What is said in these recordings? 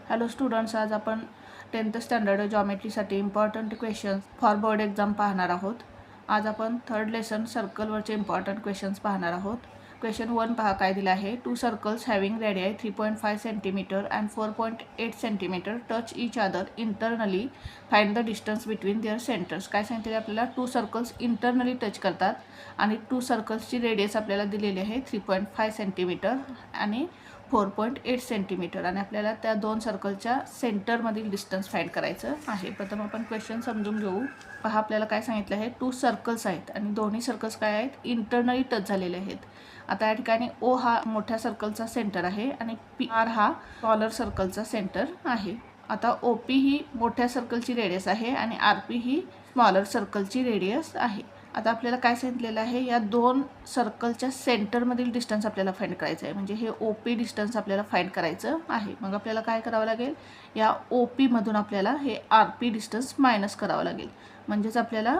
Hello students, आज आपण 10th standard जॉमेट्रीसाठी important questions for board exam पाहणार आहोत. आज आपण थर्ड लेसन सर्कलवरचे इम्पॉर्टंट क्वेश्चन्स पाहणार आहोत. क्वेश्चन 1 पहा काय दिलं आहे. 2 circles having radii 3.5 centimetre and 4.8 centimetre touch each other internally. Find the distance between their centres. काय सांगितले आपल्याला, 2 सर्कल्स इंटरनली टच करतात आणि 2 सर्कल्सची रेडियस आपल्याला दिलेली आहे 3.5 सेंटीमीटर आणि 4.8 सेंटीमीटर आणि आपल्याला त्या 2 सर्कलच्या सेंटरमधील डिस्टन्स फाइंड करायचं आहे. प्रथम आपण क्वेश्चन समजून घेऊ. पहा आपल्याला काय सांगितलं आहे, 2 सर्कल्स आहेत आणि दोन्ही सर्कल्स काय आहेत, इंटरनली टच झालेले आहेत. आता या ठिकाणी ओ हा मोठ्या सर्कलचा सेंटर आहे आणि पी आर हा स्मॉलर सर्कलचा सेंटर आहे. आता ओ पी ही मोठ्या सर्कलची रेडियस आहे आणि आर पी ही स्मॉलर सर्कलची रेडियस आहे. आता आपल्याला काय सांगितलेलं आहे, या 2 सर्कलच्या सेंटरमधील डिस्टन्स आपल्याला फाइंड करायचं आहे. म्हणजे हे ओ पी डिस्टन्स आपल्याला फाइंड करायचं आहे. मग आपल्याला काय करावं लागेल, या ओ पीमधून आपल्याला हे आर पी डिस्टन्स मायनस करावं लागेल. म्हणजेच आपल्याला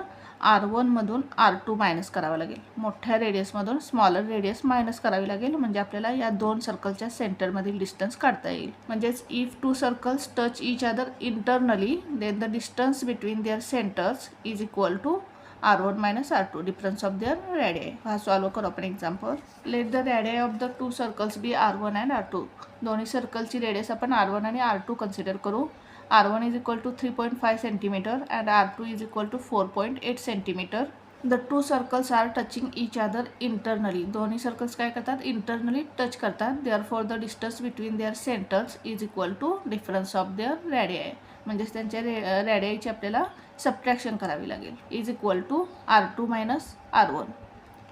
R1 मधून R2 मायनस करावं लागेल. मोठ्या रेडियसमधून स्मॉलर रेडियस मायनस करावी लागेल. म्हणजे आपल्याला या 2 सर्कलच्या सेंटरमधील डिस्टन्स काढता येईल. म्हणजेच if 2 circles touch each other internally then the distance between their centres is equal to R1 minus R2, difference of their radii. हा सॉल्व करू आपण example. Let the radii of the 2 circles be R1 and R2. दोन्ही सर्कलची radius आपण R1 आणि R2 consider करू. R1 is equal to 3.5 centimetre and R2 is equal to 4.8 centimetre. The 2 circles are touching each other internally. दोन्ही circles काय करतात, internally touch करतात. Therefore the distance between their centres is equal to difference of their radii. म्हणजेच त्यांच्या रेडियाईची आपल्याला subtraction करावी लागेल. Is equal to R2 minus R1.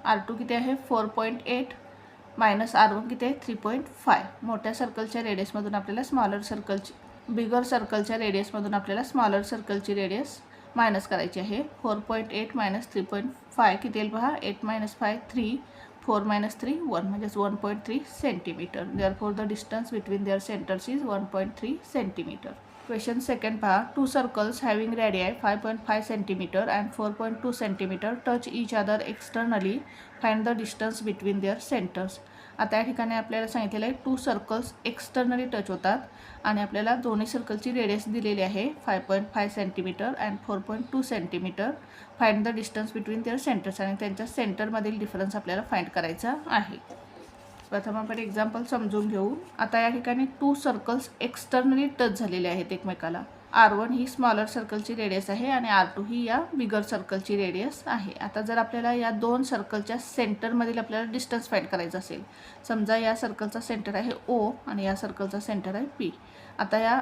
R2 किती आहे 4.8 मायनस R1 किती आहे 3.5. मोठ्या सर्कलच्या रेडियसमधून आपल्याला स्मॉलर सर्कलची बिगर सर्कलच्या रेडियसमधून आपल्याला स्मॉलर सर्कलची रेडियस मायनस करायची आहे. 4.8 मायनस 3.5 किती येईल पहा, 8 मायनस 5 3, 4 मायनस 3 1, म्हणजेच 1.3 centimetre. Therefore the distance between their centres is 1.3 centimetre. Question second पहा. 2 circles having radii 5.5 centimetre and 4.2 centimetre touch each other externally. Find the distance between their centres. आता या ठिकाणी आपल्याला सांगितलेलं आहे 2 सर्कल्स एक्सटर्नली टच होतात आणि आपल्याला दोन्ही सर्कलची रेडियस दिलेली आहे 5.5 centimetre and 4.2 centimetre. Find the distance between their centres आणि त्यांच्या सेंटरमधील डिफरन्स आपल्याला फाइंड करायचा आहे. प्रथम आपण एक्झाम्पल समजून घेऊ. आता या ठिकाणी 2 सर्कल्स एक्सटर्नली टच झालेले आहेत एकमेकाला. R1 ही स्मॉलर सर्कलची रेडियस आहे आणि R2 ही या बिगर सर्कलची रेडियस आहे. आता जर आपल्याला या 2 सर्कलच्या सेंटरमधील आपल्याला डिस्टन्स फाइंड करायचं असेल, समजा या सर्कलचा सेंटर आहे O आणि या सर्कलचा सेंटर आहे P. आता या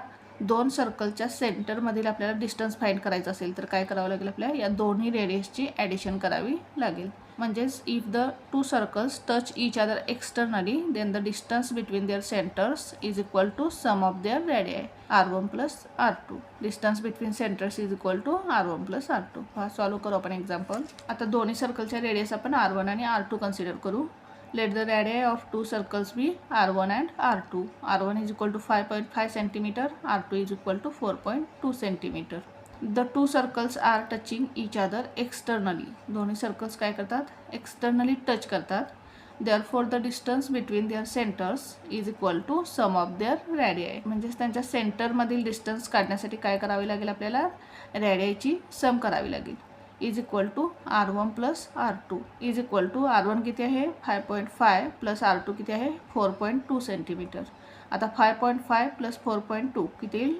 2 सर्कलच्या सेंटरमधील आपल्याला डिस्टन्स फाइंड करायचं असेल तर काय करावं लागेल, आपल्याला या दोन्ही रेडियसची ॲडिशन करावी लागेल. म्हणजेच if the 2 circles touch each other externally then the distance between their centres is equal to sum of their radii R1 plus R2. Distance between centres is equal to R1 plus R2. हा solve करू आपण example. आता दोन्ही सर्कलच्या radius आपण R1 आणि R2 consider करू. Let the radii of 2 circles be R1 and R2. R1 is equal to 5.5 centimeter, R2 is equal to 4.2 centimeter. The 2 circles are touching each other externally. दोन्ही circles काय करतात, externally touch करतात. Therefore the distance between their centers is equal to sum of their radii. म्हणजेच त्यांच्या सेंटरमधील distance काढण्यासाठी काय करावे लागेल, आपल्याला रेडियाईची सम करावी लागेल. Is equal to R1 plus R2 is equal to R1 किती आहे 5.5 प्लस R2 किती आहे 4.2 सेंटीमीटर. आता 5.5 प्लस 4.2 किती येईल,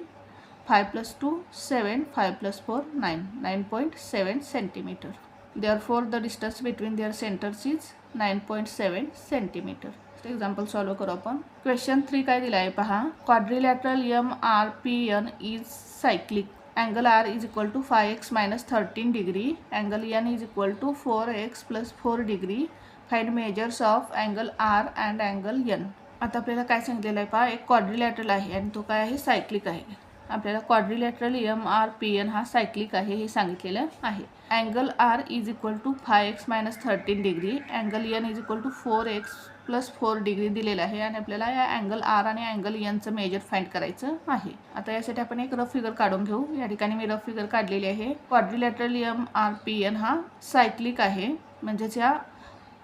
5 plus 2 7, 5 plus 4 9, 9.7 centimetre. Therefore the distance between their centres is 9.7 centimetre. Example solve करू आपण. क्वेश्चन 3 काय दिला आहे पहा. Quadrilateral MRPN is cyclic. Angle R is equal to 5x minus 13 degree. Angle N is equal to 4x plus 4 degree. Find measures of angle R and angle N. आता आपल्याला काय सांगितलेलं आहे पहा, एक क्वाड्रिलॅटरल आहे आणि तो काय आहे, सायक्लिक आहे. आपल्याला क्वाड्रिलॅटरल MRPN हा सायक्लिक आहे हे सांगितलेलं आहे. Angle R is equal to 5x minus 13 degree. Angle N is equal to 4x plus 4 degree दिलेलं आहे आणि आपल्याला या अँगल R आणि अँगल Nचं मेजर फाइंड करायचं आहे. आता यासाठी आपण एक रफ फिगर काढून घेऊ. या ठिकाणी मी रफ फिगर काढलेली आहे. क्वाड्रिलॅटरल MRPN हा सायक्लिक आहे. म्हणजेच या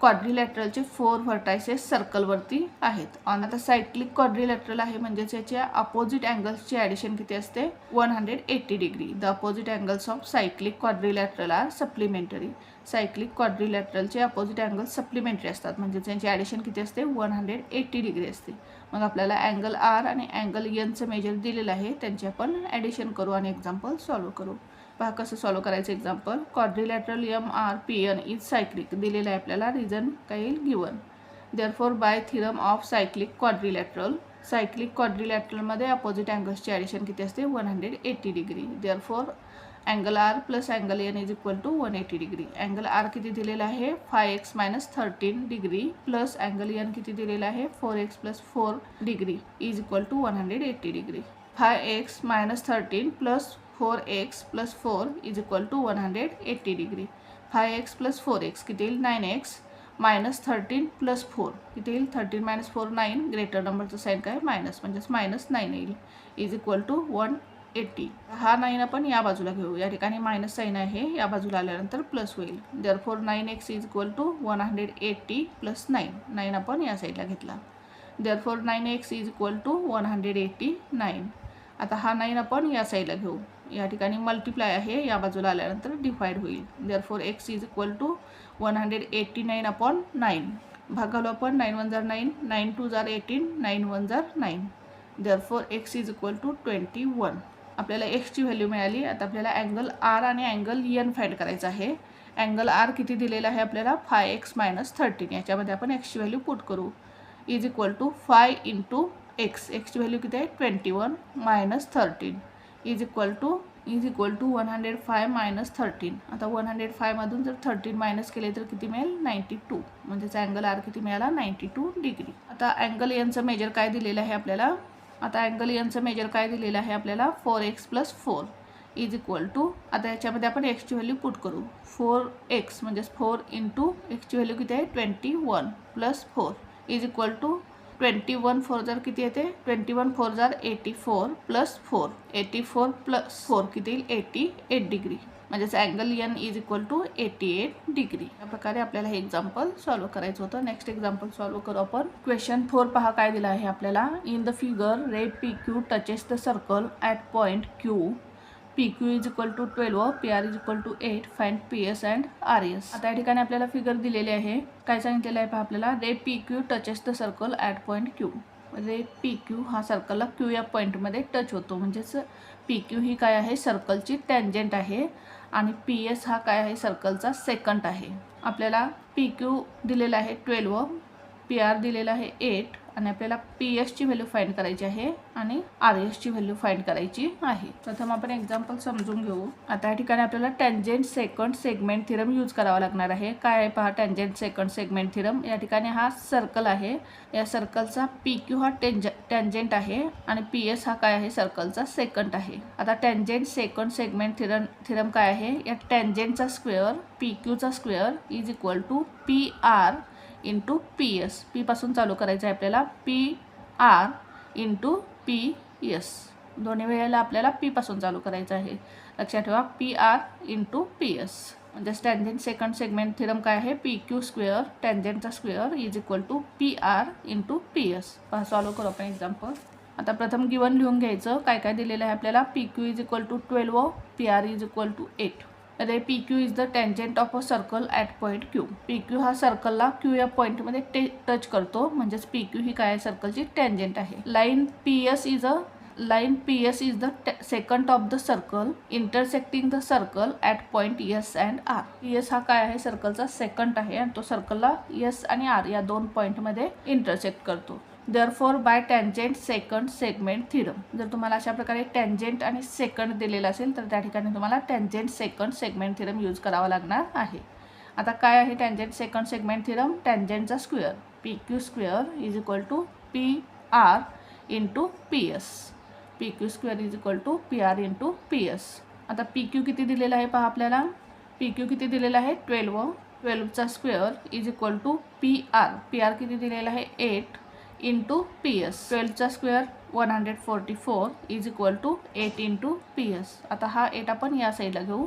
क्वाड्रिलॅटरलचे 4 व्हर्टायसेस सर्कलवरती आहेत. आणि आता सायक्लिक क्वाड्रिलॅटरल आहे म्हणजेच याच्या अपोजिट अँगल्सची ॲडिशन किती असते 180 degree. The opposite angles of cyclic quadrilateral are supplementary. Cyclic क्वाड्रिलॅटरलचे अपोजिट अँगल्स सप्लिमेंटरी असतात म्हणजेच यांची ॲडिशन किती असते 180 डिग्री असते. मग आपल्याला अँगल आर आणि अँगल एनचं मेजर दिलेलं आहे, त्यांची आपण ॲडिशन करू आणि एक्झाम्पल सॉल्व्ह करू. पहा कसं सॉल्व्ह करायचं example. Quadrilateral MRPN is cyclic दिलेलं आहे आपल्याला. रिझन काय येईल given. Therefore by theorem of cyclic quadrilateral, cyclic क्वाड्रिलॅटरलमध्ये अपोजिट अँगल्सची ॲडिशन किती असते 180 degree. Therefore angle R plus angle N is equal to 180 degree. Angle R किती दिलेला आहे 5x - 13 degree plus angle N किती दिलेला आहे 4x + 4 degree is equal to 180 degree. 5x - 13 plus 4x + 4 is equal to 180 degree. 5x + 4x किती येईल 9x - 13 + 4 किती येईल 13 - 4 9. ग्रेटर नंबरचं साईन काय मायनस म्हणजेच -9 येईल इज इक्वल टू 180. हा 9 आपण या बाजूला घेऊ. या ठिकाणी मायनस साईन आहे, या बाजूला आल्यानंतर प्लस होईल. Therefore 9x is equal to 180 + 9. 9 आपण या साईडला घेतला. Therefore 9x is equal to 180 9. आता हा 9 आपण या साईडला घेऊ. या ठिकाणी मल्टिप्लाय आहे, या बाजूला आल्यानंतर डिवाइड होईल. Therefore x is equal to 189 upon 9. भागालो आपण 9 × 1 = 9, 9 × 2 = 18, 9 × 1 = 9. Therefore x is equal to 21. आपल्याला एक्सची व्हॅल्यू मिळाली. आता आपल्याला अँगल आर आणि अँगल एन फाइंड करायचं आहे. अँगल आर किती दिलेला आहे आपल्याला 5x - 13. याच्यामध्ये आपण एक्सची व्हॅल्यू पुट करू. Is equal to 5 × x. एक्सची व्हॅल्यू किती आहे 21 - 13 इज इक्वल टू 105 - 13. आता 105 मधून जर 13 मायनस केले तर किती मिळेल 92. म्हणजेच अँगल आर किती मिळाला 92 डिग्री. आता अँगल एनचं मेजर काय दिलेलं आहे आपल्याला. आता अँगल एनचं मेजर काय दिलेलं आहे आपल्याला 4x + 4 इज इक्वल टू. आता याच्यामध्ये आपण एक्सची व्हॅल्यू पुट करू. 4x म्हणजेच 4 × एक्सची व्हॅल्यू किती आहे 21 + 4 इज इक्वल टू 21 4 जर किती येते 21 4 = 84 + 4 84 + 4 किती येईल 88 डिग्री. म्हणजेच angle N is equal to 88 degree. या प्रकारे आपल्याला हे एक्झाम्पल सॉल्व्ह करायचं होतं. नेक्स्ट एक्झाम्पल सॉल्व्ह करू आपण. क्वेश्चन 4 पहा काय दिला आहे आपल्याला. In the figure ray PQ touches the circle at point Q. PQ is equal to 12, PR is equal to 8. Find PS and RS. आता या ठिकाणी आपल्याला फिगर दिलेली आहे. काय सांगितलेलं आहे पहा आपल्याला. रे PQ touches the circle at point Q. Ray PQ हा सर्कलला Q या पॉईंटमध्ये टच होतो. म्हणजेच PQ ही काय आहे सर्कलची टँजंट आहे आणि PS हा काय आहे सर्कलचा सेकंट आहे. आपल्याला PQ दिलेला आहे 12, PR दिलेला आहे 8 आणि आपल्याला PS ची व्हॅल्यू फाइंड करायची आहे आणि RS ची व्हॅल्यू फाइंड करायची आहे. प्रथम आपण एक्झाम्पल समजून घेऊ. आता या ठिकाणी आपल्याला tangent secant segment theorem use करावा लागणार आहे. काय आहे पहा टँजंट सेकंड सेगमेंट थिरम. या ठिकाणी हा सर्कल आहे. या सर्कलचा PQ हा टँजंट आहे आणि PS हा काय आहे सर्कलचा सेकंट आहे. आता टँजंट सेकंड सेगमेंट थिरम काय आहे. या टँजंटचा स्क्वेअर PQचा square is equal to PR × PS. P पासून चालू करायचं आहे आपल्याला. PR × PS. दोन्ही वेळेला आपल्याला P पासून चालू करायचं आहे. लक्षात ठेवा PR × PS. म्हणजे टँजंट सेकंड सेगमेंट थिरम काय आहे PQ² टँजंटचा square is equal to PR × PS. पहा सॉल्व्ह करू आपण एक्झाम्पल. आता प्रथम गिवन लिहून घ्यायचं. काय काय दिलेलं आहे आपल्याला. PQ is equal to 12, PR is equal to 8. Ray PQ is the tangent of a circle at point Q. PQ हा सर्कलला Q या पॉईंटमध्ये टच करतो. म्हणजेच PQ ही काय सर्कलची टँजंट आहे. Line PS is the secant of the circle intersecting the circle at point S and R. PS हा काय आहे सर्कलचा सेकंट आहे आणि तो सर्कलला S आणि R या दोन पॉईंटमध्ये इंटरसेक्ट करतो. Therefore by tangent secant segment theorem. जर तुम्हाला अशा प्रकारे टँजंट आणि सेकंड दिलेला असेल तर त्या ठिकाणी तुम्हाला tangent secant segment theorem use करावा लागणार आहे. आता काय आहे टँजंट सेकंड सेगमेंट थिरम. टँजंटचा square PQ² is equal to PR × PS. PQ² is equal to PR × PS. आता PQ किती दिलेला आहे पहा आपल्याला. PQ किती दिलेला आहे 12. 12चा square is equal to PR किती दिलेला आहे 8 × PS. 12चा square 144 is equal to 8 × PS. आता हा 8 आपण या साईडला घेऊ.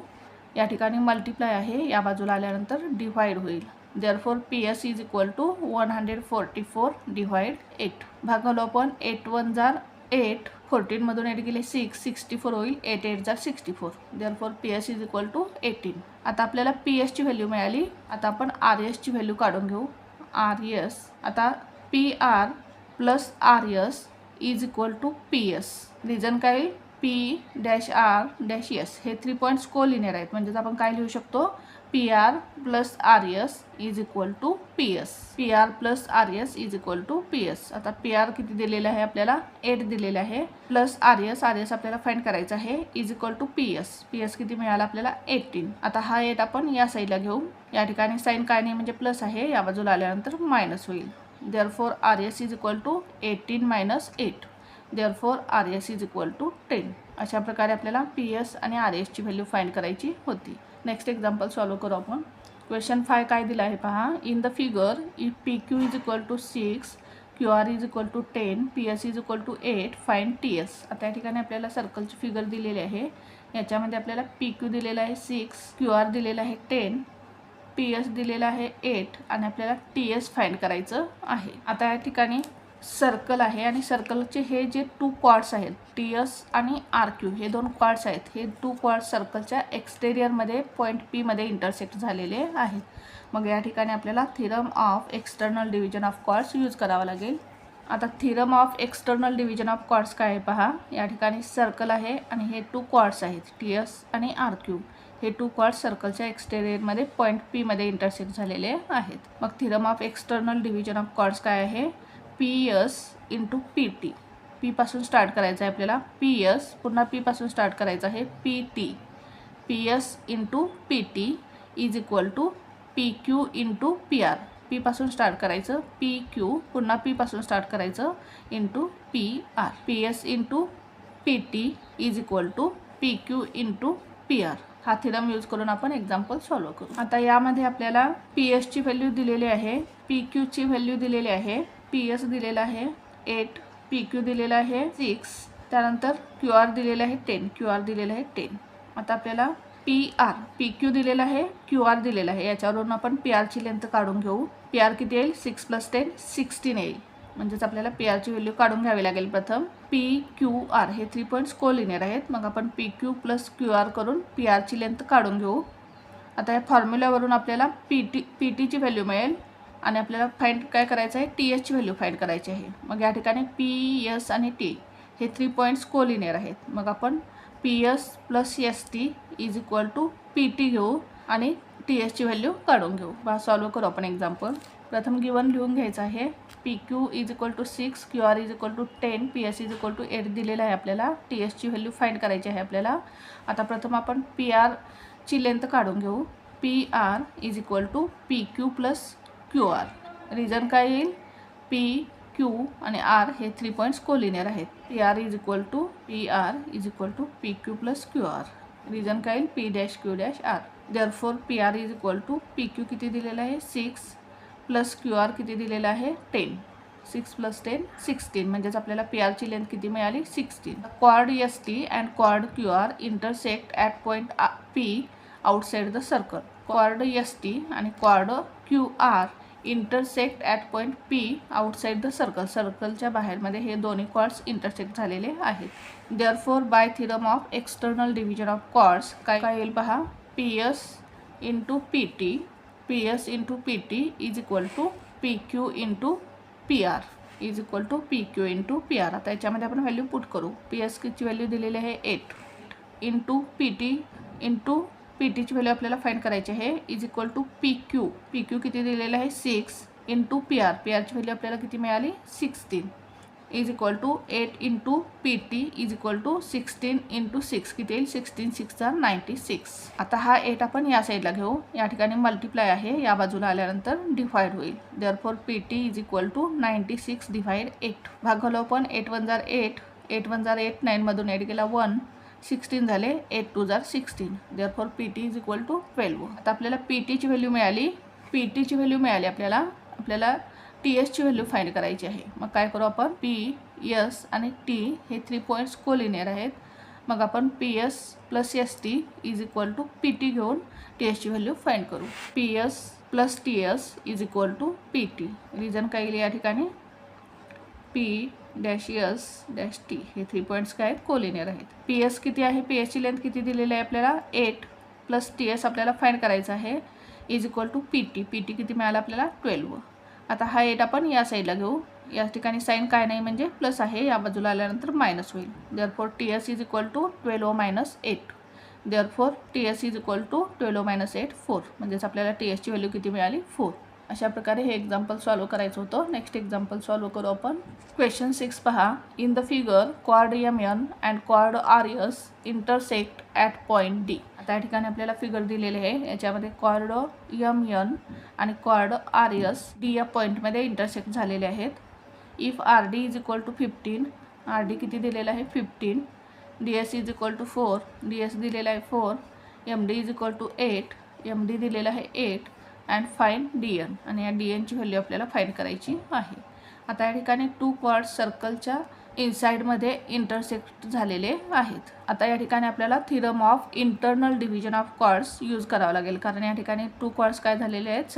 या ठिकाणी मल्टिप्लाय आहे, या बाजूला आल्यानंतर डिवाइड होईल. Therefore P S is equal to 144 divide 8. भागालो आपण 8 1 जार 8, 14 मधून 8 गेले 6, 64 होईल. 8 8 जार 64. Therefore P S is equal to 18. आता आपल्याला पी एसची व्हॅल्यू मिळाली. आता आपण आर एसची व्हॅल्यू काढून घेऊ. आर एस, आता P R plus R S is equal to P S. Reason काय? P dash R dash S हे 3 पॉईंट्स कोलिनियर आहेत. म्हणजेच आपण काय लिहू शकतो? P R plus R S is equal to P S. P R plus R S is equal to P S. आता P R किती दिलेलं आहे आपल्याला? 8 दिलेलं आहे. प्लस आर एस आपल्याला फाइंड करायचं आहे. Is equal to P S. P S किती मिळाला आपल्याला? 18. आता हा 8 आपण या साईडला घेऊ. या ठिकाणी साईन काय नाही म्हणजे प्लस आहे. या बाजूला आल्यानंतर मायनस होईल. Therefore R S is equal to 18 minus 8. Therefore R S is equal to 10. अशा प्रकारे आपल्याला पी एस आणि आर एसची व्हॅल्यू फाइंड करायची होती. नेक्स्ट एक्झाम्पल सॉल्व करू आपण. क्वेश्चन 5 काय दिला आहे पहा. In the figure if P Q is equal to 6, Q R is equal to 10, P S is equal to 8, find T S. आता या ठिकाणी आपल्याला सर्कलची फिगर दिलेली आहे. याच्यामध्ये आपल्याला पी क्यू दिलेला आहे 6, क्यू आर दिलेला आहे 10, पी एस दिलेला आहे 8 आणि आपल्याला टी एस फाइंड करायचं आहे. आता या ठिकाणी सर्कल आहे आणि सर्कलचे हे जे 2 कॉर्ड्स आहेत, टी एस आणि आर क्यू, हे 2 कॉर्ड्स आहेत. हे 2 कॉर्ड्स सर्कलच्या एक्सटेरियरमध्ये पॉईंट पी मध्ये इंटरसेक्ट झालेले आहेत. मग या ठिकाणी आपल्याला theorem of external division of chords use करावा लागेल. आता theorem of external division of chords काय आहे पहा. या ठिकाणी सर्कल आहे आणि हे 2 कॉर्ड्स आहेत, टी एस आणि आर क्यू. हे 2 कॉर्ड्स सर्कलच्या एक्सटेरियरमध्ये पॉईंट पी मध्ये इंटरसेक्ट झालेले आहेत. मग theorem of external division of chords काय आहे? P S into P T. P पासून स्टार्ट करायचं आहे आपल्याला. पी एस पुन्हा पी पासून स्टार्ट करायचं आहे. P T. P S into P T is equal to P Q into P R. P पासून स्टार्ट करायचं. पी क्यू पुन्हा पी पासून स्टार्ट करायचं into P R. P S into P T is equal to P Q into P R. हा theorem use करून आपण example solve करू. आता यामध्ये आपल्याला पी एसची व्हॅल्यू दिलेली आहे, पी क्यूची व्हॅल्यू दिलेली आहे. पी एस दिलेला आहे 8, पी क्यू दिलेला आहे 6, त्यानंतर क्यू आर दिलेला आहे 10, क्यू आर दिलेला आहे 10. आता आपल्याला पी आर, पी क्यू दिलेला आहे, क्यू आर दिलेला आहे. याच्यावरून आपण पी आरची लेंथ काढून घेऊ. पी आर किती येईल? 6 + 10 16 येईल. म्हणजेच आपल्याला पी आरची व्हॅल्यू काढून घ्यावी लागेल. प्रथम पी क्यू आर हे 3 पॉईंट्स कोलिनियर आहेत. मग आपण P Q plus Q R करून पी आरची लेंथ काढून घेऊ. आता या फॉर्म्युल्यावरून आपल्याला पी टीची व्हॅल्यू मिळेल आणि आपल्याला फाइंड काय करायचं आहे? टी एसची व्हॅल्यू फाइंड करायची आहे. मग या ठिकाणी पी एस आणि टी हे 3 पॉईंट्स कोलिनियर आहेत. मग आपण P S plus S T is equal to P T घेऊ आणि टी एसची व्हॅल्यू काढून घेऊ. बा सॉल्व करू आपण एक्झाम्पल. प्रथम गिवन लिहून घ्यायचं आहे. P Q is equal to 6, Q R is equal to 10, P S is equal to 8 दिलेलं आहे आपल्याला. टी एसची व्हॅल्यू फाइंड करायची आहे आपल्याला. आता प्रथम आपण पी आरची लेंथ काढून घेऊ. P R is equal to P Q plus Q R. Reason काय येईल? पी क्यू आणि आर हे 3 पॉईंट्स कोलिनियर आहेत. P R is equal to P Q plus Q R. Reason काय येईल? P dash Q dash R. Therefore P R is equal to P Q किती दिलेलं आहे? 6 प्लस क्यू आर किती दिलेलं आहे? 10. 6 + 10 16. म्हणजेच आपल्याला पी आरची लेंथ किती मिळाली? 16. Chord S T and chord Q R intersect at point P outside the circle. Chord S T आणि chord Q R intersect at point P outside the circle. सर्कलच्या बाहेरमध्ये हे दोन्ही कॉर्ड्स इंटरसेक्ट झालेले आहेत. Therefore by theorem of external division of chords काय येईल पहा. P S into P T, P S into P T is equal to P Q into P R is equal to P Q into P R. आता याच्यामध्ये आपण value put करू. P S ची value दिलेली आहे 8 into P T into P टीची value आपल्याला find करायची आहे. Is equal to P Q किती दिलेलं आहे? 6 इंटू पी आर. पी आरची व्हॅल्यू आपल्याला किती मिळाली? 16 is equal to 8 into P T is equal to 16 into 6 किती येईल? 16 6 96. आता हा 8 आपण या साईडला घेऊ. या ठिकाणी मल्टिप्लाय आहे, या बाजूला आल्यानंतर डिवाइड होईल. Therefore P T is equal to 96 divide 8. भागवलं आपण 8 1 जार 8, 8 1 जार 8, 9 मधून 8 गेला 1, 16 झाले. 8 2 जार 16. Therefore P T is equal to 12. आता आपल्याला पी टीची व्हॅल्यू मिळाली. पी टीची व्हॅल्यू मिळाली आपल्याला टी एसची व्हॅल्यू फाइंड करायची आहे. मग काय करू आपण? पी एस आणि टी हे 3 पॉईंट्स कोलिनियर आहेत. मग आपण P S plus S T is equal to P T घेऊन टी एसची व्हॅल्यू फाइंड करू. P S plus T S is equal to P T. Reason काय येईल या ठिकाणी, P dash S dash T हे 3 पॉईंट्स काय आहेत, कोलिनियर आहेत. पी एस किती आहे, पी एसची लेंथ किती दिलेली आहे आपल्याला 8 प्लस टी एस आपल्याला फाइंड करायचं आहे is equal to P T. P T किती मिळालं आपल्याला 12. आता हा 8 आपण या साईडला घेऊ. या ठिकाणी साईन काय नाही म्हणजे प्लस आहे, या बाजूला आल्यानंतर मायनस होईल. Therefore T S is equal to 12 minus 8. Therefore T S is equal to 12 minus 8 4. म्हणजेच आपल्याला टी एसची व्हॅल्यू किती मिळाली 4. अशा प्रकारे हे एक्झाम्पल सॉल्व करायचं होतं. नेक्स्ट एक्झाम्पल सॉल्व करू आपण. क्वेश्चन 6 पहा. In the figure chord M N and chord R S intersect at point D. आता या ठिकाणी आपल्याला फिगर दिलेले आहे, याच्यामध्ये कॉर्ड एम एन आणि कॉर्ड आर एस डी या पॉईंटमध्ये इंटरसेक्ट झालेले आहेत. If R D is equal to 15, R D किती दिलेला आहे 15, D S is equal to 4, D S दिलेला आहे 4, M D is equal to 8, M D दिलेला आहे 8 अँड फाइंड डी एन. आणि या डी एनची व्हॅल्यू आपल्याला फाइंड करायची आहे. आता या ठिकाणी 2 कॉर्ड्स सर्कलच्या इनसाइडमध्ये इंटरसेक्ट झालेले आहेत. आता या ठिकाणी आपल्याला theorem of internal division of chords use करावं लागेल, कारण या ठिकाणी 2 कॉर्ड्स काय झालेले आहेत,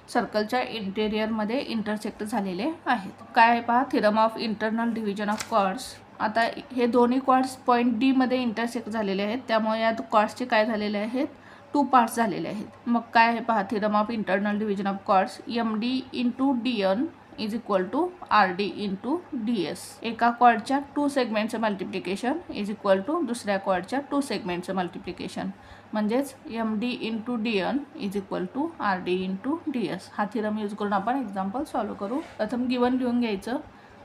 सर्कलच्या इंटेरियरमध्ये इंटरसेक्ट झालेले आहेत. काय आहे पहा, theorem of internal division of chords. आता हे दोन्ही कॉर्ड्स पॉईंट डी मध्ये इंटरसेक्ट झालेले आहेत, त्यामुळे या कॉर्ड्सचे काय झालेले आहेत, 2 पार्ट्स झालेले आहेत. मग काय आहे पहा, theorem of internal division of chords. M D into D N is equal to R D into D S. एका कॉर्डच्या 2 सेगमेंटचं मल्टिप्लिकेशन इज इक्वल टू दुसऱ्या कॉर्डच्या 2 सेगमेंटचं मल्टिप्लिकेशन. म्हणजेच M D into D N is equal to R D into D S. हा theorem use करून आपण एक्झाम्पल सॉल्व करू. प्रथम गिवन लिहून घ्यायचं.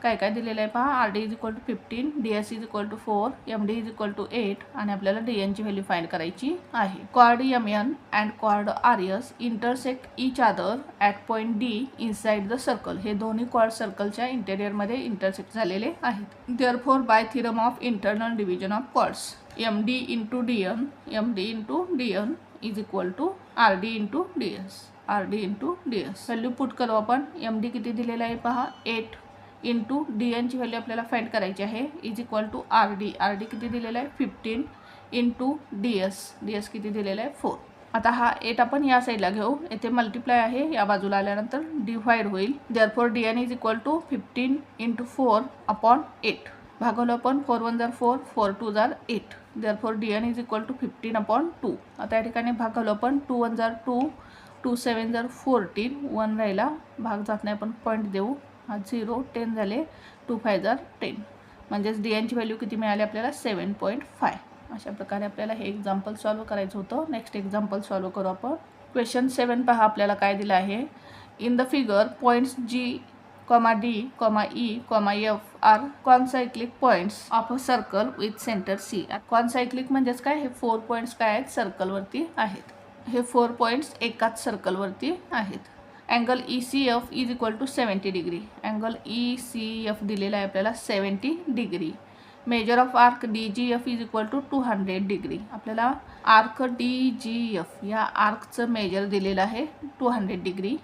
काय काय दिलेलं आहे पहा, R D is equal to 15, D S is equal to 4, M D is equal to 8 आणि आपल्याला डी एनची व्हॅल्यू फाइंड करायची आहे. Chord M N and chord R S intersect each other at point D inside the circle. हे दोन्ही chord सर्कलच्या इंटेरियरमध्ये intersect झालेले आहेत. Therefore by theorem of internal division of chords M D into D N, M D into D N is equal to R D into D S, R D into D S. Value put करू आपण. M D किती दिलेला आहे पहा 8 into D एनची value आपल्याला find करायची आहे is equal to R D. R D किती दिलेला आहे 15 into D S, D S किती दिलेला आहे 4. आता हा 8 आपण या साईडला घेऊ. येथे मल्टिप्लाय आहे, या बाजूला आल्यानंतर डिवाइड होईल. Therefore D N is equal to 15 into 4 upon 8. भागवलं आपण 4 1 जार 4, 4 2 जार 8. Therefore D N is equal to 15 upon 2. आता या ठिकाणी भागवलं आपण 2 1 जार 2, 2 7 जार 14, 1 राहिला, भाग जात नाही, आपण पॉईंट देऊ. हा 0 10 झाले, 2 5 जार 10. म्हणजेच डी एनची व्हॅल्यू किती मिळाली आपल्याला 7.5. अशा प्रकारे आपल्याला हे एक्झाम्पल सॉल्व करायचं होतं. नेक्स्ट एक्झाम्पल सॉल्व करू आपण. क्वेश्चन 7 पहा. आपल्याला काय दिलं आहे, in the figure points G, D, E, F are concyclic points of a circle with centre C. Concyclic म्हणजेच काय, हे 4 पॉईंट्स काय आहेत, सर्कलवरती आहेत. हे 4 पॉईंट्स एकाच सर्कलवरती आहेत. Angle E C F is equal to 70 degree. Angle E C F दिलेला आहे आपल्याला 70 degree. Measure of arc D G F is equal to 200 degree. आपल्याला आर्क डी जी एफ या आर्कचं मेजर दिलेलं आहे 200 डिग्री.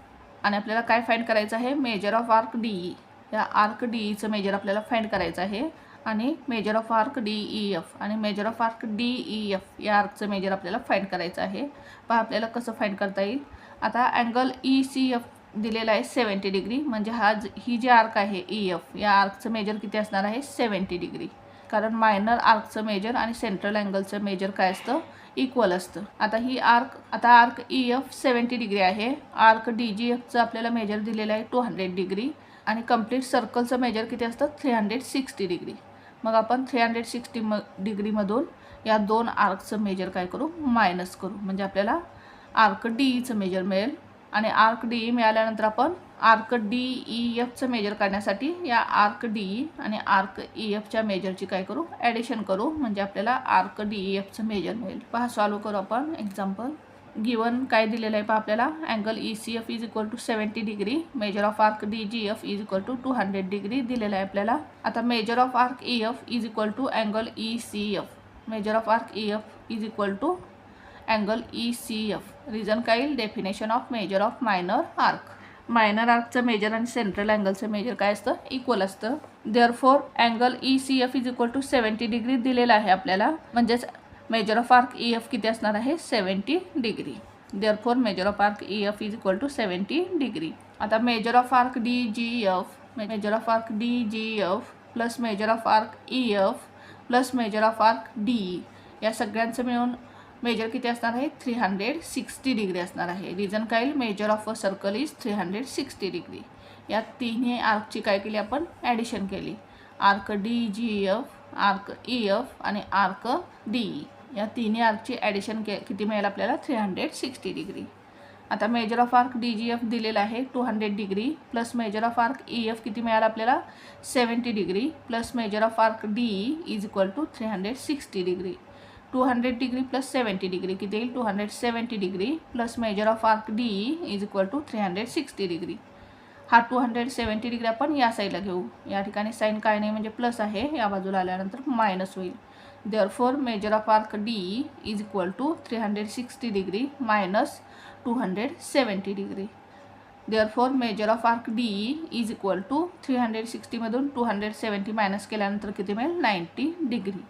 आणि आपल्याला काय फाइंड करायचं आहे, measure of arc D E. या आर्क डी ईचं मेजर आपल्याला फाइंड करायचं आहे. आणि measure of arc D E F आणि measure of arc D E F या आर्कचं मेजर आपल्याला फाइंड करायचं आहे. पहा आपल्याला कसं फाइंड करता येईल. आता अँगल ई सी एफ दिलेला आहे 70 डिग्री. म्हणजे ही जी आर्क आहे ई एफ, या आर्कचं मेजर किती असणार आहे 70 डिग्री. कारण मायनर आर्कचं मेजर आणि सेंट्रल अँगलचं मेजर काय असतं, इक्वल असतं. आता आर्क ई एफ 70 डिग्री आहे. आर्क डी जी एफचं आपल्याला मेजर दिलेलं आहे 200 डिग्री. आणि कंप्लीट सर्कलचं मेजर किती असतं 360 डिग्री. मग आपण 360 डिग्रीमधून या 2 आर्कचं मेजर काय करू, मायनस करू. म्हणजे आपल्याला आर्क डी ईचं मेजर मिळेल. आणि आर्क डी ई मिळाल्यानंतर आपण आर्क डी ई एफचं मेजर काढण्यासाठी या आर्क डी ई आणि आर्क ई एफच्या मेजरची काय करू, ॲडिशन करू. म्हणजे आपल्याला आर्क डी ई एफचं मेजर मिळेल. पहा सॉल्व करू आपण एक्झाम्पल. गिवन काय दिलेलं आहे पहा आपल्याला, angle E C F is equal to 70 degree. Measure of arc D G F is equal to 200 degree दिलेलं आहे आपल्याला. आता measure of arc E F is equal to angle E C F. Measure of arc E F is equal to angle E C F. Reason काय येईल, definition of measure of minor arc. Minor आर्कचं measure आणि central अँगलचं measure काय असतं, equal असतं. Therefore angle E C F is equal to 70 degree दिलेला आहे आपल्याला. म्हणजेच measure of arc E F किती असणार आहे 70 degree. Therefore measure of arc EF is equal to 70 degree. आता measure of arc DGF plus measure of arc EF plus measure of arc DE या सगळ्यांचं मिळून मेजर किती असणार आहे 360 डिग्री असणार आहे. रिझन काय measure of a circle is 360 degree. या तिन्ही आर्कची काय केली आपण ॲडिशन केली. आर्क DGF, आर्क EF आणि आर्क DE या तिन्ही आर्कची ॲडिशन किती मिळेल आपल्याला 360 डिग्री. आता मेजर ऑफ आर्क DGF दिलेला आहे 200 degree plus measure of arc EF किती मिळालं आपल्याला 70 degree plus measure of arc DE is equal to 360 degree. 200 degree plus 70 degree किती येईल 270 degree plus measure of arc DE is equal to 360 degree. हा 270 degree आपण या साईडला घेऊ. या ठिकाणी साईन काय नाही म्हणजे प्लस आहे, या बाजूला आल्यानंतर मायनस होईल. Therefore measure of arc DE is equal to 360 degree minus 270 degree. Therefore measure of arc DE is equal to 360 मधून 270 मायनस केल्यानंतर किती मिळेल 90 डिग्री.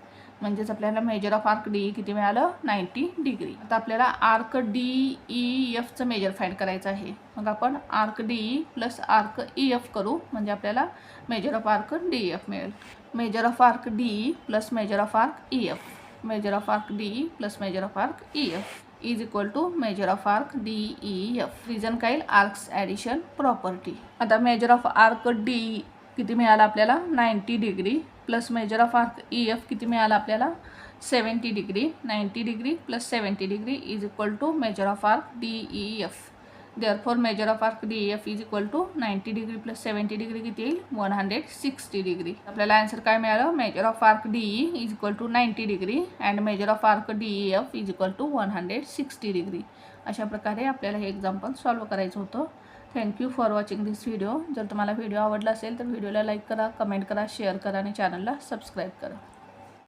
म्हणजेच आपल्याला मेजर ऑफ आर्क DE किती मिळालं 90 डिग्री. आता आपल्याला आर्क DEFचं मेजर फाइंड करायचं आहे. मग आपण arc DE plus arc EF करू म्हणजे आपल्याला मेजर ऑफ आर्क DEF मिळेल. Measure of arc DE plus measure of arc EF, measure of arc DE plus measure of arc EF is equal to measure of arc DEF. Reason काय arcs addition property. आता measure of arc DE किती मिळालं आपल्याला 90 degree plus measure of arc EF किती मिळालं आपल्याला 70 degree. 90 degree plus 70 degree is equal to measure of arc DEF. Therefore measure of arc DEF is equal to 90 degree plus 70 degree किती येईल 160 degree. आपल्याला answer काय मिळालं measure of arc DE is equal to 90 degree and measure of arc DEF is equal to 160 degree. अशा प्रकारे आपल्याला हे example solve करायचं होतं. Thank you for watching this video. जर तुम्हाला व्हिडिओ आवडला असेल तर व्हिडिओला लाईक करा, कमेंट करा, शेअर करा आणि चॅनलला सबस्क्राईब करा.